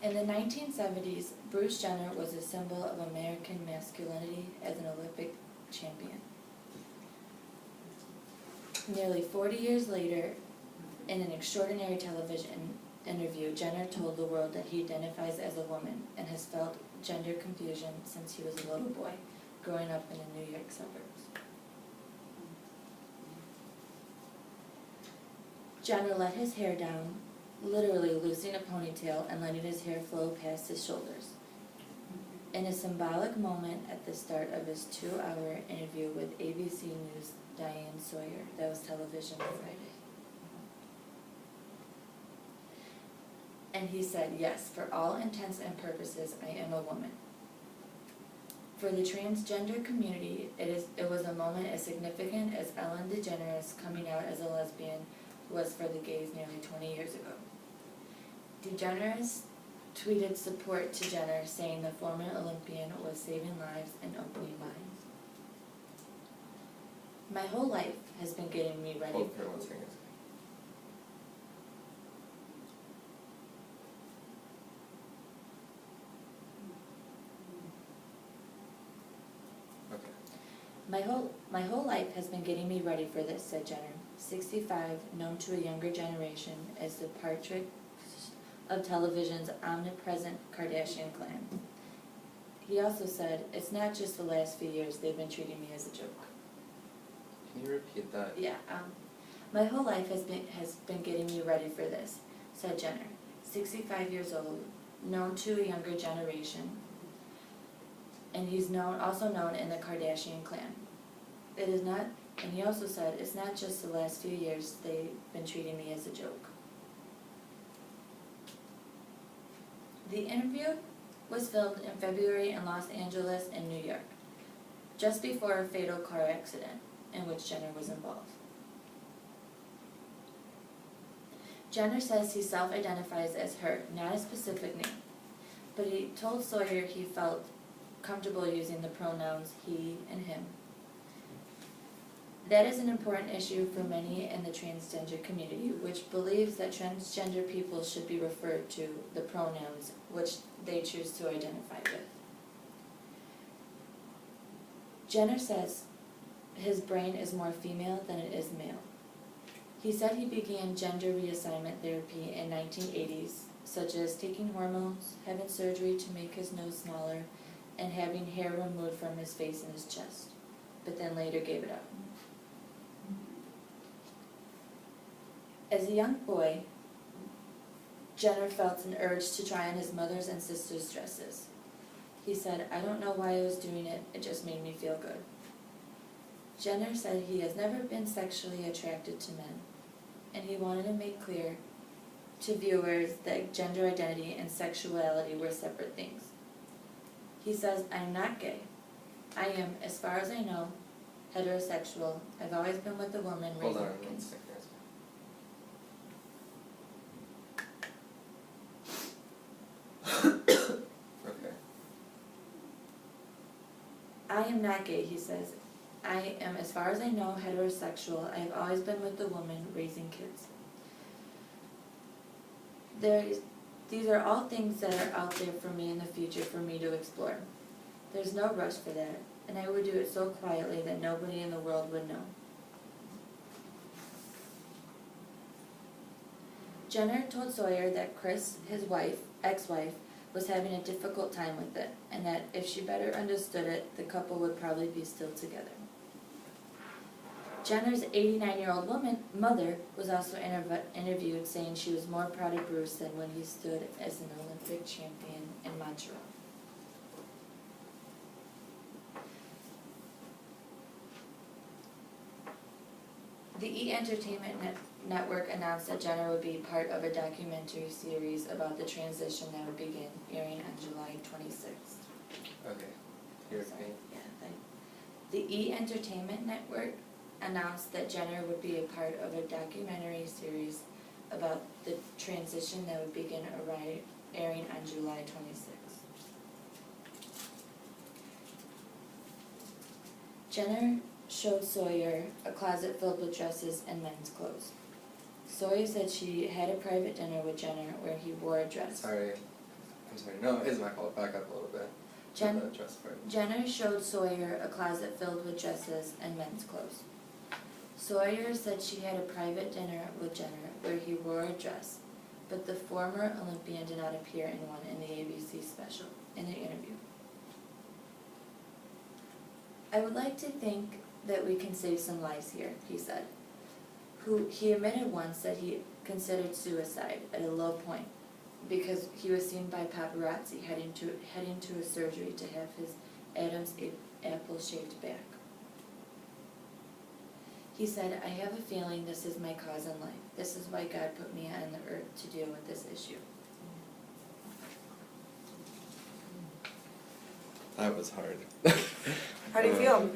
In the 1970s, Bruce Jenner was a symbol of American masculinity as an Olympic champion. Nearly 40 years later, in an extraordinary television interview, Jenner told the world that he identifies as a woman and has felt gender confusion since he was a little boy, growing up in the New York suburbs. Jenner let his hair down, literally losing a ponytail and letting his hair flow past his shoulders. In a symbolic moment at the start of his 2-hour interview with ABC News' Diane Sawyer, that was television on Friday. And he said, "Yes, for all intents and purposes, I am a woman." For the transgender community, it was a moment as significant as Ellen DeGeneres coming out as a lesbian was for the gays nearly 20 years ago. DeGeneres tweeted support to Jenner, saying the former Olympian was saving lives and opening minds. My whole life has been getting me ready. Hold for 1 second. Okay. My whole life has been getting me ready for this, said Jenner, 65, known to a younger generation as the patriarch of television's omnipresent Kardashian clan. He also said, "It's not just the last few years they've been treating me as a joke." Can you repeat that? Yeah, my whole life has been getting me ready for this, said Jenner, 65 years old, known to a younger generation, and he's also known in the Kardashian clan. And he also said, "It's not just the last few years they've been treating me as a joke." The interview was filmed in February in Los Angeles and New York, just before a fatal car accident in which Jenner was involved. Jenner says he self-identifies as her, not a specific name, but he told Sawyer he felt comfortable using the pronouns he and him. That is an important issue for many in the transgender community, which believes that transgender people should be referred to the pronouns which they choose to identify with. Jenner says his brain is more female than it is male. He said he began gender reassignment therapy in 1980s, such as taking hormones, having surgery to make his nose smaller, and having hair removed from his face and his chest, but then later gave it up. As a young boy, Jenner felt an urge to try on his mother's and sister's dresses. He said, "I don't know why I was doing it, it just made me feel good." Jenner said he has never been sexually attracted to men, and he wanted to make clear to viewers that gender identity and sexuality were separate things. He says, "I'm not gay. I am, as far as I know, heterosexual. I've always been with a woman Hold raising on 1 kids." second. Okay. "I am not gay," he says. "I am, as far as I know, heterosexual. I have always been with a woman raising kids. These are all things that are out there for me in the future for me to explore. There's no rush for that, and I would do it so quietly that nobody in the world would know." Jenner told Sawyer that Chris, his ex-wife, was having a difficult time with it, and that if she better understood it, the couple would probably be still together. Jenner's 89-year-old mother was also interviewed, saying she was more proud of Bruce than when he stood as an Olympic champion in Montreal. The E! Entertainment Network announced that Jenner would be part of a documentary series about the transition that would begin airing on July 26th. Okay. Here's me. Yeah, the E! Entertainment Network announced that Jenner would be a part of a documentary series about the transition that would begin airing on July 26th. Jenner showed Sawyer a closet filled with dresses and men's clothes. Sawyer said she had a private dinner with Jenner where he wore a dress. Sorry. I'm sorry, no, it is my fault, back up a little bit. Jen- The dress part. Jenner showed Sawyer a closet filled with dresses and men's clothes. Sawyer said she had a private dinner with Jenner where he wore a dress, but the former Olympian did not appear in one in the ABC special, in the interview. I would like to think that we can save some lives here, he said. He admitted once that he considered suicide at a low point because he was seen by paparazzi heading to a surgery to have his Adam's apple shaped back. He said, I have a feeling this is my cause in life. This is why God put me on the earth to deal with this issue. That was hard. How do you feel?